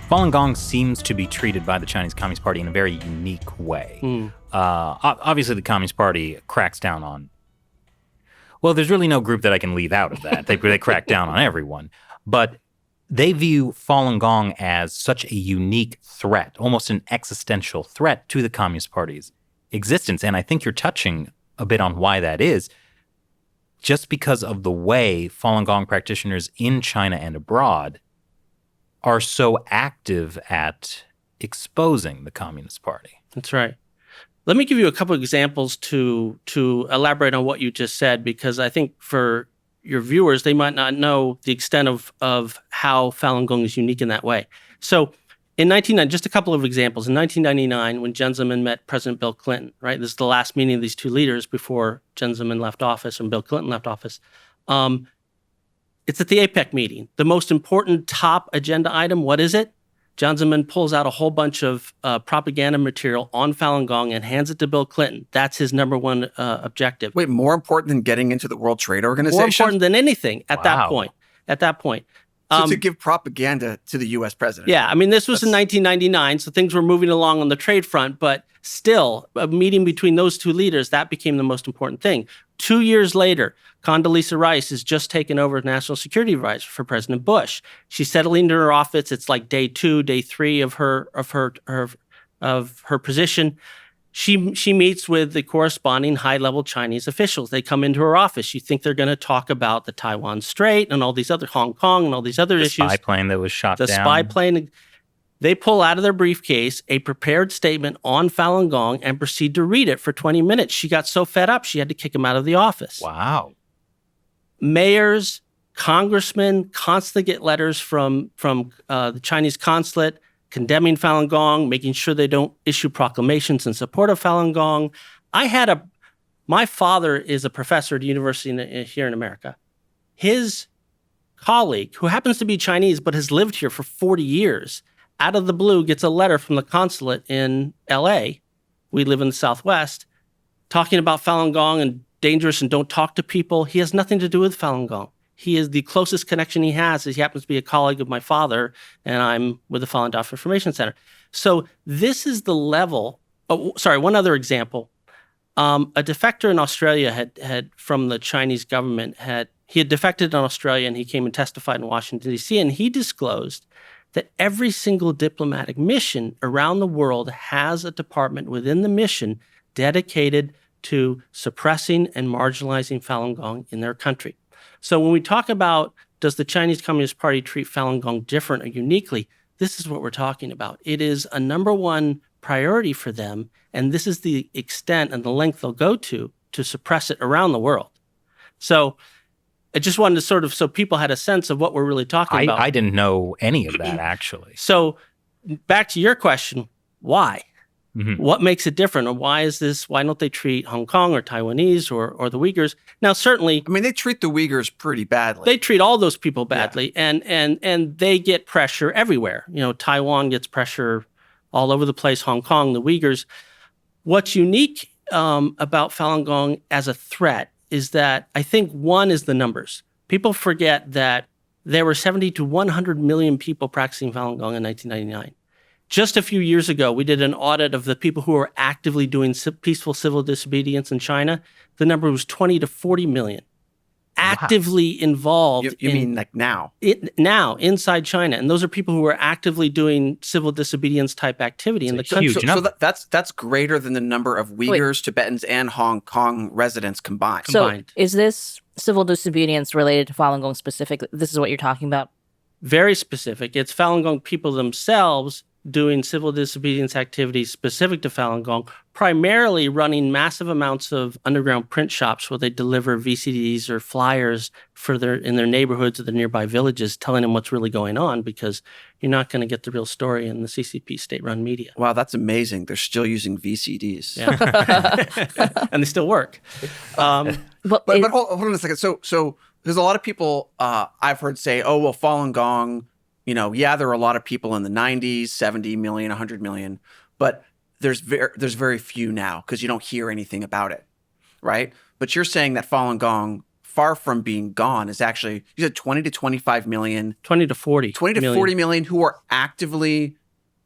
Falun Gong seems to be treated by the Chinese Communist Party in a very unique way. Obviously, the Communist Party cracks down on... Well, there's really no group that I can leave out of that. They crack down on everyone. But they view Falun Gong as such a unique threat, almost an existential threat to the Communist Party's existence. And I think you're touching a bit on why that is, just because of the way Falun Gong practitioners in China and abroad are so active at exposing the Communist Party. That's right. Let me give you a couple of examples to elaborate on what you just said, because I think for your viewers, they might not know the extent of how Falun Gong is unique in that way. So in 1990, just a couple of examples. In 1999, when Jiang Zemin met President Bill Clinton, right? This is the last meeting of these two leaders before Jiang Zemin left office and Bill Clinton left office. It's at the APEC meeting. The most important top agenda item, what is it? Jiang Zemin pulls out a whole bunch of propaganda material on Falun Gong and hands it to Bill Clinton. That's his number one objective. Wait, more important than getting into the World Trade Organization? More important than anything at that point. At that point. So to give propaganda to the U.S. president. Yeah, I mean, this was in 1999, so things were moving along on the trade front, but still, a meeting between those two leaders, that became the most important thing. 2 years later, Condoleezza Rice has just taken over as National Security Advisor for President Bush. She's settling into her office. It's like day 2, day 3 of her position. She meets with the corresponding high-level Chinese officials. They come into her office. You think they're going to talk about the Taiwan Strait and all these other Hong Kong and all these other issues. The spy plane that was shot down. The spy plane. They pull out of their briefcase a prepared statement on Falun Gong and proceed to read it for 20 minutes. She got so fed up, she had to kick him out of the office. Wow. Mayors, congressmen constantly get letters from the Chinese consulate condemning Falun Gong, making sure they don't issue proclamations in support of Falun Gong. My father is a professor at a university here in America. His colleague, who happens to be Chinese but has lived here for 40 years, out of the blue gets a letter from the consulate in L.A., we live in the Southwest, talking about Falun Gong and dangerous and don't talk to people. He has nothing to do with Falun Gong. He is the closest connection he has is he happens to be a colleague of my father, and I'm with the Falun Dafa Information Center. So this is the level. Oh, sorry, one other example. A defector in Australia had from the Chinese government he had defected in Australia, and he came and testified in Washington, D.C., and he disclosed that every single diplomatic mission around the world has a department within the mission dedicated to suppressing and marginalizing Falun Gong in their country. So when we talk about does the Chinese Communist Party treat Falun Gong different or uniquely, this is what we're talking about. It is a number one priority for them, and this is the extent and the length they'll go to suppress it around the world. So I just wanted to sort of, so people had a sense of what we're really talking about. I didn't know any of that, actually. So back to your question, why? Mm-hmm. What makes it different? Or why don't they treat Hong Kong or Taiwanese or the Uyghurs? Now, certainly... I mean, they treat the Uyghurs pretty badly. They treat all those people badly, yeah. and they get pressure everywhere. You know, Taiwan gets pressure all over the place, Hong Kong, the Uyghurs. What's unique about Falun Gong as a threat is that I think one is the numbers. People forget that there were 70 to 100 million people practicing Falun Gong in 1999. Just a few years ago, we did an audit of the people who are actively doing peaceful civil disobedience in China. The number was 20 to 40 million. Actively involved. You mean like now? Now, inside China. And those are people who are actively doing civil disobedience type activity in the country. So that's greater than the number of Uyghurs, Tibetans, and Hong Kong residents combined. So is this civil disobedience related to Falun Gong specifically? This is what you're talking about? Very specific. It's Falun Gong people themselves doing civil disobedience activities specific to Falun Gong, primarily running massive amounts of underground print shops where they deliver VCDs or flyers in their neighborhoods or the nearby villages, telling them what's really going on, because you're not going to get the real story in the CCP state-run media. Wow, that's amazing. They're still using VCDs. Yeah. And they still work. But hold on a second. So there's a lot of people I've heard say, oh, well, Falun Gong, there are a lot of people in the 90s, 70 million, 100 million, but there's very few now because you don't hear anything about it, right? But you're saying that Falun Gong far from being gone is actually, you said 20 to 25 million. 20 to 40 20 to million. 40 million who are actively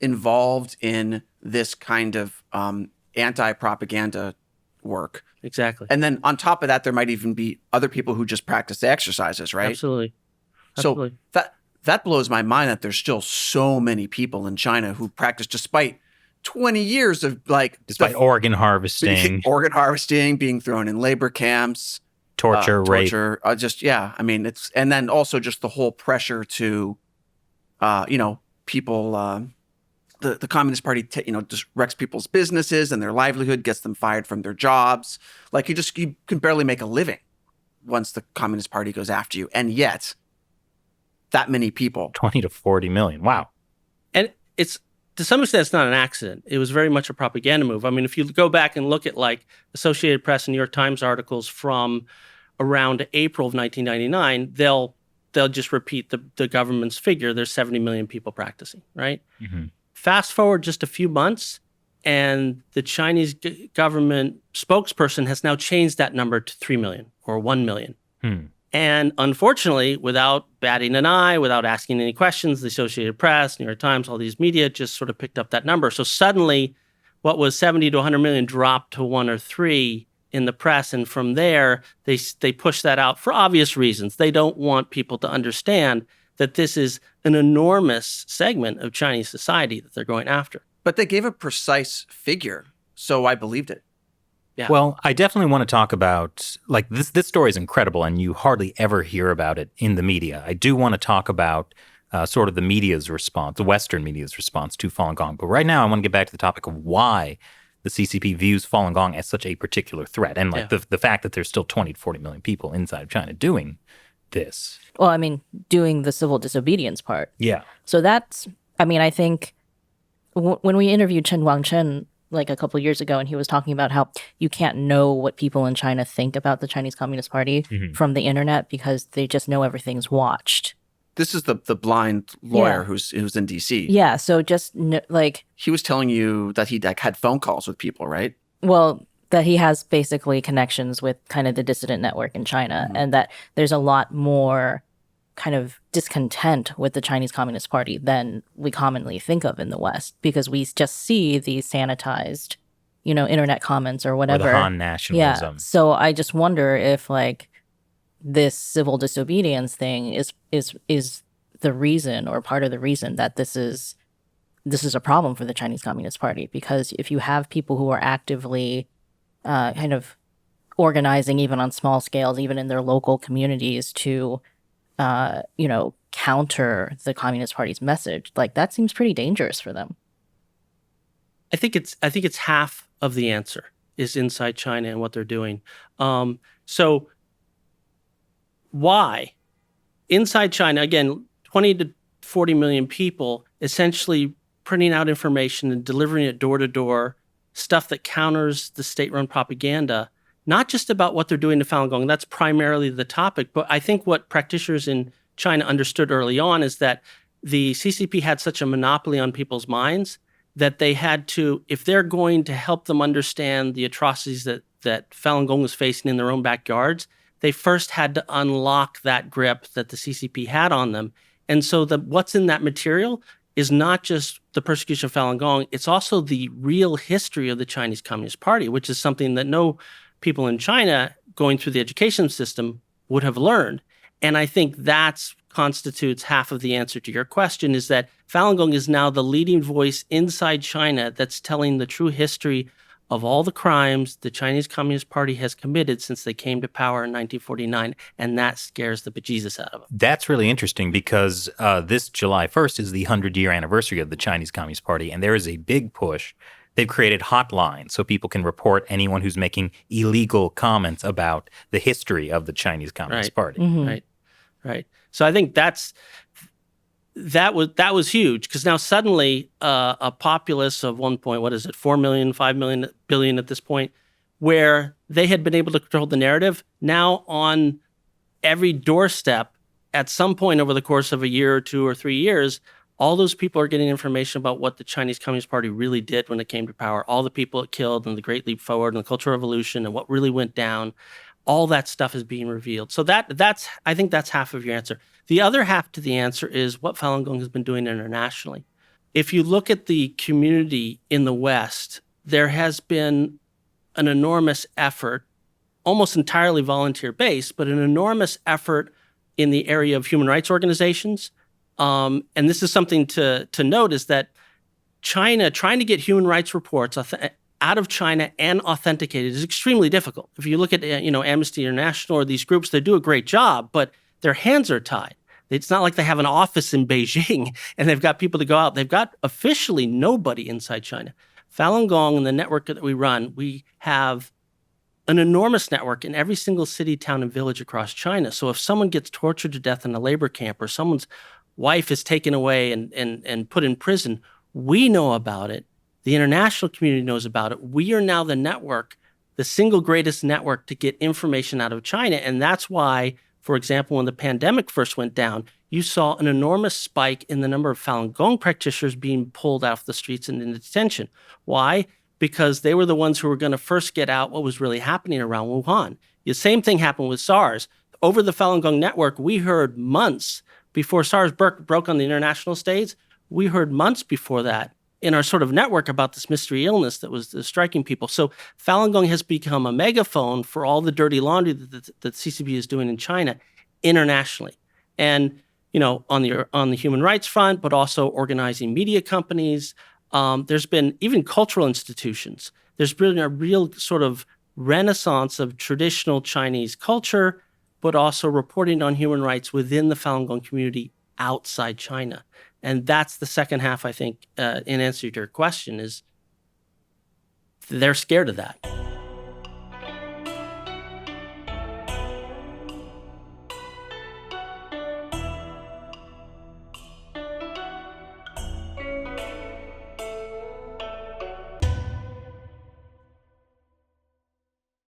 involved in this kind of anti-propaganda work. Exactly. And then on top of that, there might even be other people who just practice the exercises, right? Absolutely. So that blows my mind that there's still so many people in China who practice despite 20 years of despite organ harvesting, being thrown in labor camps, torture, rape. I mean, and then also just the whole pressure to, people, the Communist Party, just wrecks people's businesses and their livelihood, gets them fired from their jobs. Like you can barely make a living once the Communist Party goes after you. And yet that many people, 20 to 40 million. Wow. And it's, to some extent, it's not an accident. It was very much a propaganda move. I mean, if you go back and look at like Associated Press and New York Times articles from around April of 1999, they'll just repeat the government's figure. There's 70 million people practicing, right? Mm-hmm. Fast forward just a few months, and the Chinese government spokesperson has now changed that number to 3 million or 1 million. And unfortunately, without batting an eye, without asking any questions, the Associated Press, New York Times, all these media just sort of picked up that number. So suddenly, what was 70 to 100 million dropped to 1 or 3 in the press. And from there, they push that out for obvious reasons. They don't want people to understand that this is an enormous segment of Chinese society that they're going after. But they gave a precise figure, so I believed it. Yeah. Well, I definitely want to talk about, like, this story is incredible, and you hardly ever hear about it in the media. I do want to talk about sort of the media's response, the Western media's response to Falun Gong. But right now, I want to get back to the topic of why the CCP views Falun Gong as such a particular threat, and the fact that there's still 20 to 40 million people inside of China doing this. Well, I mean, doing the civil disobedience part. Yeah. So that's, I mean, I think when we interviewed Chen Guangchen like a couple of years ago, and he was talking about how you can't know what people in China think about the Chinese Communist Party from the internet because they just know everything's watched. This is the blind lawyer who's in D.C. Yeah, so just he was telling you that he had phone calls with people, right? Well, that he has basically connections with kind of the dissident network in China, and that there's a lot more kind of discontent with the Chinese Communist Party than we commonly think of in the West, because we just see these sanitized, internet comments or whatever. Or the Han nationalism. Yeah. So I just wonder if like this civil disobedience thing is the reason or part of the reason that this is a problem for the Chinese Communist Party, because if you have people who are actively kind of organizing even on small scales, even in their local communities to counter the Communist Party's message, like that seems pretty dangerous for them. I think it's half of the answer is inside China and what they're doing. So why? Inside China, again, 20 to 40 million people essentially printing out information and delivering it door to door, stuff that counters the state-run propaganda, not just about what they're doing to Falun Gong. That's primarily the topic. But I think what practitioners in China understood early on is that the CCP had such a monopoly on people's minds that they had to, if they're going to help them understand the atrocities that Falun Gong was facing in their own backyards, they first had to unlock that grip that the CCP had on them. And so what's in that material is not just the persecution of Falun Gong, it's also the real history of the Chinese Communist Party, which is something that no people in China going through the education system would have learned. And I think that constitutes half of the answer to your question, is that Falun Gong is now the leading voice inside China that's telling the true history of all the crimes the Chinese Communist Party has committed since they came to power in 1949, and that scares the bejesus out of them. That's really interesting because this July 1st is the 100-year anniversary of the Chinese Communist Party, and there is a big push. They've created hotlines so people can report anyone who's making illegal comments about the history of the Chinese Communist Party. Mm-hmm. Right. So I think that was huge, because now suddenly a populace of 4 million, 5 million, billion at this point, where they had been able to control the narrative, now on every doorstep at some point over the course of a year or 2 or 3 years, all those people are getting information about what the Chinese Communist Party really did when it came to power, all the people it killed and the Great Leap Forward and the Cultural Revolution and what really went down. all that stuff is being revealed. So that's I think that's half of your answer. The other half to the answer is what Falun Gong has been doing internationally. If you look at the community in the West, there has been an enormous effort, almost entirely volunteer-based, but an enormous effort in the area of human rights organizations. And this is something to note, is that China, trying to get human rights reports out of China and authenticated is extremely difficult. If you look at Amnesty International or these groups, they do a great job, but their hands are tied. It's not like they have an office in Beijing and they've got people to go out. They've got officially nobody inside China. Falun Gong and the network that we run, we have an enormous network in every single city, town, and village across China. So if someone gets tortured to death in a labor camp or someone's wife is taken away and put in prison, we know about it. The international community knows about it. We are now the network, the single greatest network to get information out of China. And that's why, for example, when the pandemic first went down, you saw an enormous spike in the number of Falun Gong practitioners being pulled off the streets and into detention. Why? Because they were the ones who were going to first get out what was really happening around Wuhan. The same thing happened with SARS. Over the Falun Gong network, we heard months before SARS broke on the international stage. We heard months before that in our sort of network about this mystery illness that was striking people. So Falun Gong has become a megaphone for all the dirty laundry that CCP is doing in China internationally. And, on the human rights front, but also organizing media companies. There's been even cultural institutions. There's been a real sort of renaissance of traditional Chinese culture, but also reporting on human rights within the Falun Gong community outside China. And that's the second half, I think, in answer to your question, is they're scared of that.